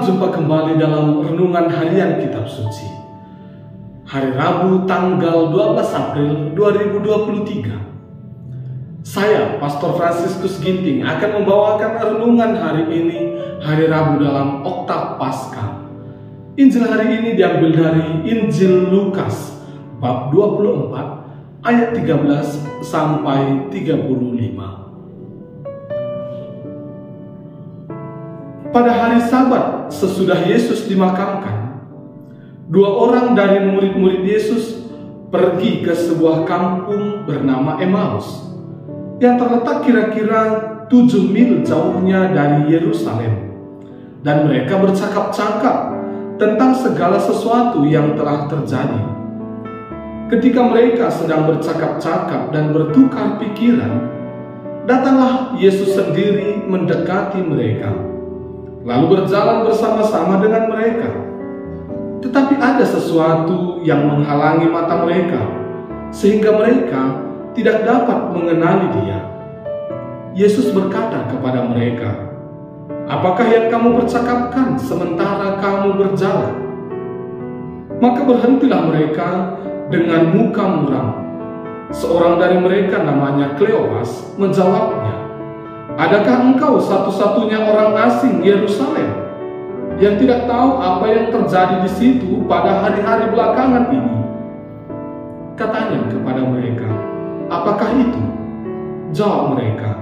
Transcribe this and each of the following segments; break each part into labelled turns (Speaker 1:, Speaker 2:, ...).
Speaker 1: Selamat jumpa kembali dalam Renungan Harian Kitab Suci. Hari Rabu tanggal 12 April 2023. Saya, Pastor Fransiskus Ginting, akan membawakan renungan hari ini, hari Rabu dalam Oktav Paskah. Injil hari ini diambil dari Injil Lukas, bab 24, ayat 13 sampai 35. Pada hari Sabat sesudah Yesus dimakamkan, dua orang dari murid-murid Yesus pergi ke sebuah kampung bernama Emmaus yang terletak kira-kira 7 mil jauhnya dari Yerusalem, dan mereka bercakap-cakap tentang segala sesuatu yang telah terjadi. Ketika mereka sedang bercakap-cakap dan bertukar pikiran, datanglah Yesus sendiri mendekati mereka, lalu berjalan bersama-sama dengan mereka. Tetapi ada sesuatu yang menghalangi mata mereka, sehingga mereka tidak dapat mengenali Dia. Yesus berkata kepada mereka, "Apakah yang kamu percakapkan sementara kamu berjalan?" Maka berhentilah mereka dengan muka muram. Seorang dari mereka, namanya Kleopas, menjawabnya, "Adakah engkau satu-satunya orang asing Yerusalem yang tidak tahu apa yang terjadi di situ pada hari-hari belakangan ini?" Katanya kepada mereka, "Apakah itu?" Jawab mereka,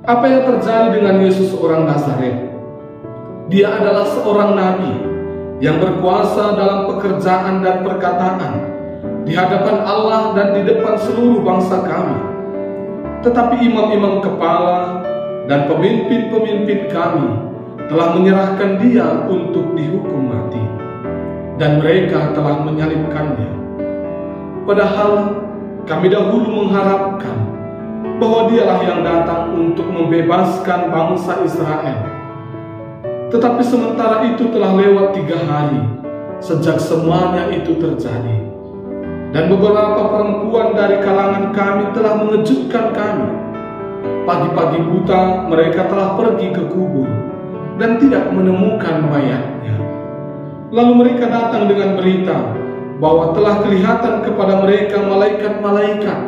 Speaker 1: "Apa yang terjadi dengan Yesus orang Nazaret? Dia adalah seorang nabi yang berkuasa dalam pekerjaan dan perkataan di hadapan Allah dan di depan seluruh bangsa kami. Tetapi imam-imam kepala dan pemimpin-pemimpin kami telah menyerahkan Dia untuk dihukum mati, dan mereka telah menyalibkannya. Padahal kami dahulu mengharapkan bahwa Dialah yang datang untuk membebaskan bangsa Israel. Tetapi sementara itu telah lewat 3 hari sejak semuanya itu terjadi, dan beberapa perempuan dari kalangan kami telah mengejutkan kami. Pagi-pagi buta mereka telah pergi ke kubur dan tidak menemukan mayatnya. Lalu mereka datang dengan berita bahwa telah kelihatan kepada mereka malaikat-malaikat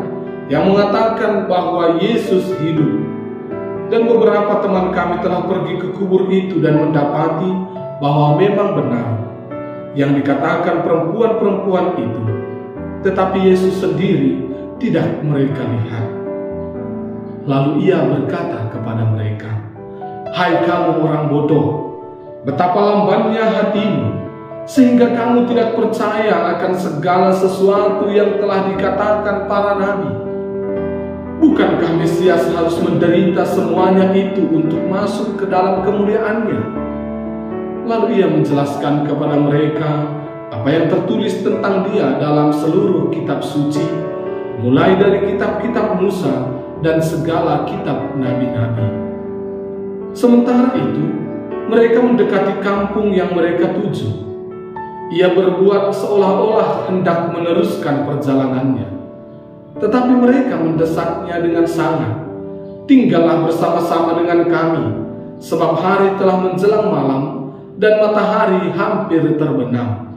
Speaker 1: yang mengatakan bahwa Yesus hidup. Dan beberapa teman kami telah pergi ke kubur itu dan mendapati bahwa memang benar yang dikatakan perempuan-perempuan itu, tetapi Yesus sendiri tidak mereka lihat." Lalu Ia berkata kepada mereka, "Hai kamu orang bodoh, betapa lambannya hatimu, sehingga kamu tidak percaya akan segala sesuatu yang telah dikatakan para nabi. Bukankah Mesias harus menderita semuanya itu untuk masuk ke dalam kemuliaannya?" Lalu Ia menjelaskan kepada mereka apa yang tertulis tentang Dia dalam seluruh kitab suci, mulai dari kitab-kitab Musa dan segala kitab nabi-nabi. Sementara itu, mereka mendekati kampung yang mereka tuju. Ia berbuat seolah-olah hendak meneruskan perjalanannya, tetapi mereka mendesaknya dengan sangat, "Tinggallah bersama-sama dengan kami, sebab hari telah menjelang malam dan matahari hampir terbenam."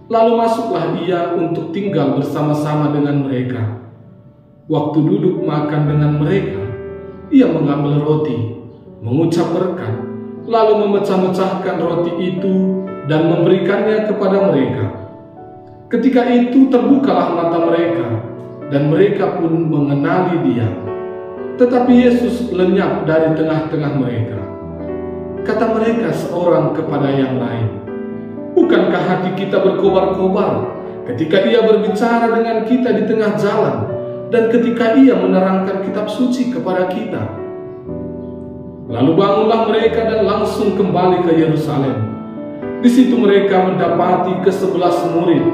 Speaker 1: Lalu masuklah Ia untuk tinggal bersama-sama dengan mereka. Waktu duduk makan dengan mereka, Ia mengambil roti, mengucap berkat, lalu memecah-mecahkan roti itu dan memberikannya kepada mereka. Ketika itu terbukalah mata mereka, dan mereka pun mengenali Dia. Tetapi Yesus lenyap dari tengah-tengah mereka. Kata mereka seorang kepada yang lain, "Bukankah hati kita berkobar-kobar ketika Ia berbicara dengan kita di tengah jalan, dan ketika Ia menerangkan kitab suci kepada kita?" Lalu bangunlah mereka dan langsung kembali ke Yerusalem. Di situ mereka mendapati ke-11 murid.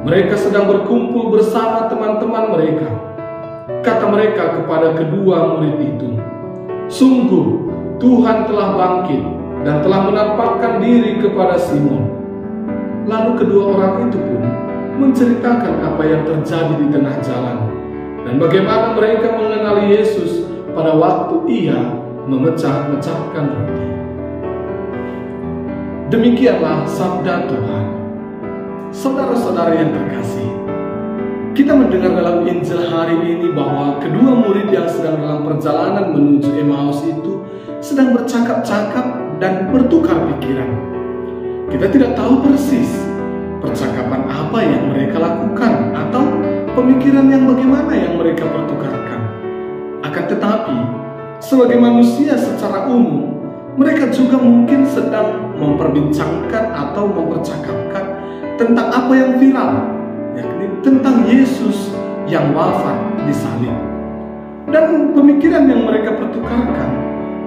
Speaker 1: Mereka sedang berkumpul bersama teman-teman mereka. Kata mereka kepada kedua murid itu, "Sungguh Tuhan telah bangkit dan telah menampakkan diri kepada Simon." Lalu kedua orang itu pun menceritakan apa yang terjadi di tengah jalan, dan bagaimana mereka mengenali Yesus pada waktu Ia memecah-mecahkan roti. Demikianlah sabda Tuhan. Saudara-saudara yang terkasih, kita mendengar dalam Injil hari ini bahwa kedua murid yang sedang dalam perjalanan menuju Emmaus itu sedang bercakap-cakap dan bertukar pikiran. Kita tidak tahu persis percakapan apa yang mereka lakukan atau pemikiran yang bagaimana yang mereka pertukarkan. Akan tetapi, sebagai manusia secara umum, mereka juga mungkin sedang memperbincangkan atau mempercakapkan tentang apa yang viral, yakni tentang Yesus yang wafat di salib. Dan pemikiran yang mereka pertukarkan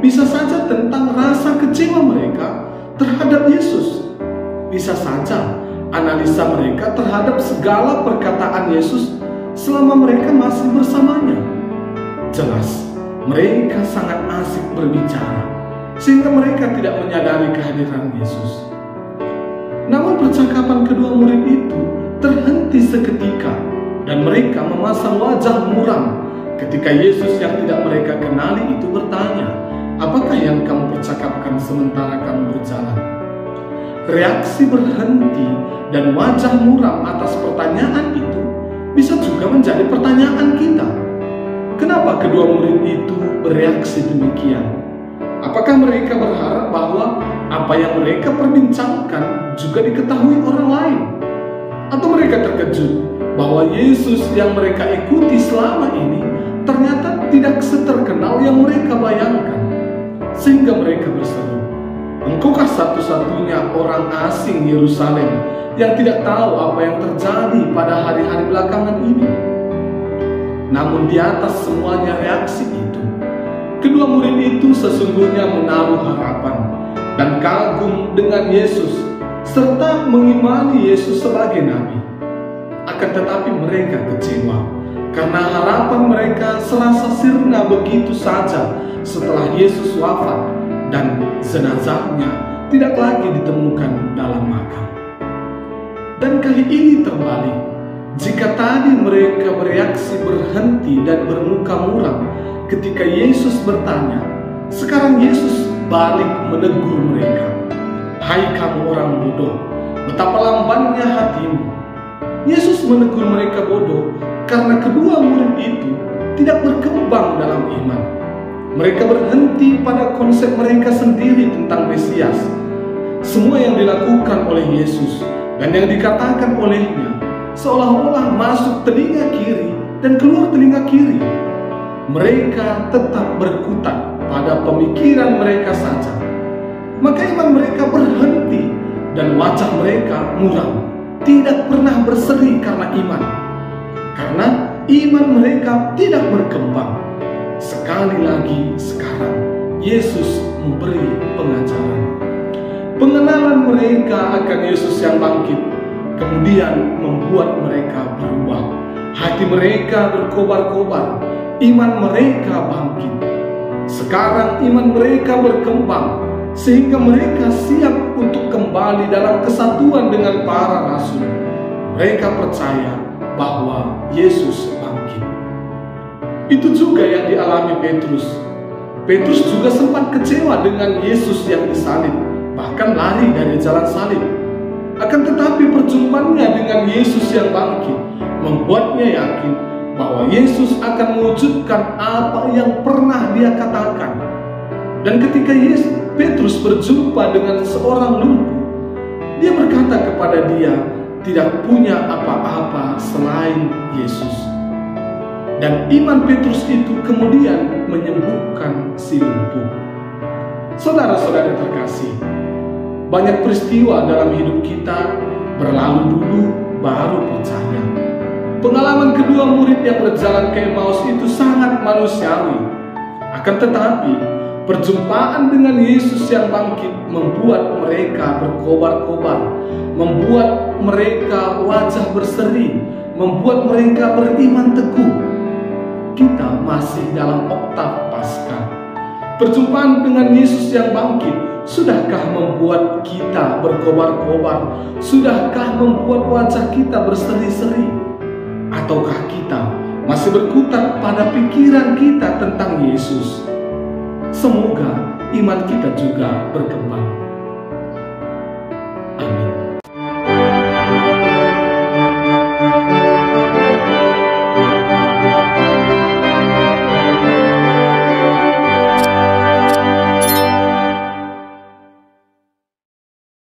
Speaker 1: bisa saja tentang rasa kecewa mereka terhadap Yesus. Bisa saja analisa mereka terhadap segala perkataan Yesus selama mereka masih bersamanya. Jelas, mereka sangat asik berbicara, sehingga mereka tidak menyadari kehadiran Yesus. Namun percakapan kedua murid itu terhenti seketika dan mereka memasang wajah muram ketika Yesus yang tidak mereka kenali itu bertanya, "Apakah yang kamu percakapkan sementara kamu berjalan?" Reaksi berhenti dan wajah muram atas pertanyaan itu bisa juga menjadi pertanyaan kita. Kenapa kedua murid itu bereaksi demikian? Apakah mereka berharap bahwa apa yang mereka perbincangkan juga diketahui orang lain? Atau mereka terkejut bahwa Yesus yang mereka ikuti selama ini ternyata tidak seterkenal yang mereka bayangkan? Sehingga mereka berseru, "Engkaukah satu-satunya orang asing Yerusalem yang tidak tahu apa yang terjadi pada hari-hari belakangan ini?" Namun di atas semuanya reaksi itu, kedua murid itu sesungguhnya menaruh harapan dan kagum dengan Yesus serta mengimani Yesus sebagai Nabi. Akan tetapi mereka kecewa karena harapan mereka serasa sirna begitu saja setelah Yesus wafat dan jenazahnya tidak lagi ditemukan dalam makam. Dan kali ini terbalik. Jika tadi mereka bereaksi berhenti dan bermuka muram ketika Yesus bertanya, sekarang Yesus balik menegur mereka. "Hai kamu orang bodoh, betapa lambannya hatimu." Yesus menegur mereka bodoh karena kedua murid itu tidak berkembang dalam iman. Mereka berhenti pada konsep mereka sendiri tentang Mesias. Semua yang dilakukan oleh Yesus dan yang dikatakan olehnya seolah-olah masuk telinga kiri dan keluar telinga kiri. Mereka tetap berkutat pada pemikiran mereka saja. Maka iman mereka berhenti dan wajah mereka muram, tidak pernah berseri karena iman. Karena iman mereka tidak berkembang. Sekali lagi sekarang Yesus memberi pengajaran. Pengenalan mereka akan Yesus yang bangkit kemudian membuat mereka berubah. Hati mereka berkobar-kobar, iman mereka bangkit. Sekarang iman mereka berkembang sehingga mereka siap untuk kembali dalam kesatuan dengan para rasul. Mereka percaya bahwa Yesus bangkit. Itu juga yang dialami Petrus. Petrus juga sempat kecewa dengan Yesus yang disalib, bahkan lari dari jalan salib. Akan tetapi perjumpaannya dengan Yesus yang bangkit membuatnya yakin bahwa Yesus akan mewujudkan apa yang pernah dia katakan. Dan ketika Petrus berjumpa dengan seorang lumpuh, dia berkata kepada dia tidak punya apa-apa selain Yesus. Dan iman Petrus itu kemudian menyembuhkan si lumpuh. Saudara-saudara terkasih, banyak peristiwa dalam hidup kita berlalu dulu baru percaya. Pengalaman kedua murid yang berjalan ke Emmaus itu sangat manusiawi. Akan tetapi, perjumpaan dengan Yesus yang bangkit membuat mereka berkobar-kobar, membuat mereka wajah berseri, membuat mereka beriman teguh. Kita masih dalam oktav Paskah. Perjumpaan dengan Yesus yang bangkit sudahkah membuat kita berkobar-kobar? Sudahkah membuat wajah kita berseri-seri? Ataukah kita masih berkutat pada pikiran kita tentang Yesus? Semoga iman kita juga berkembang.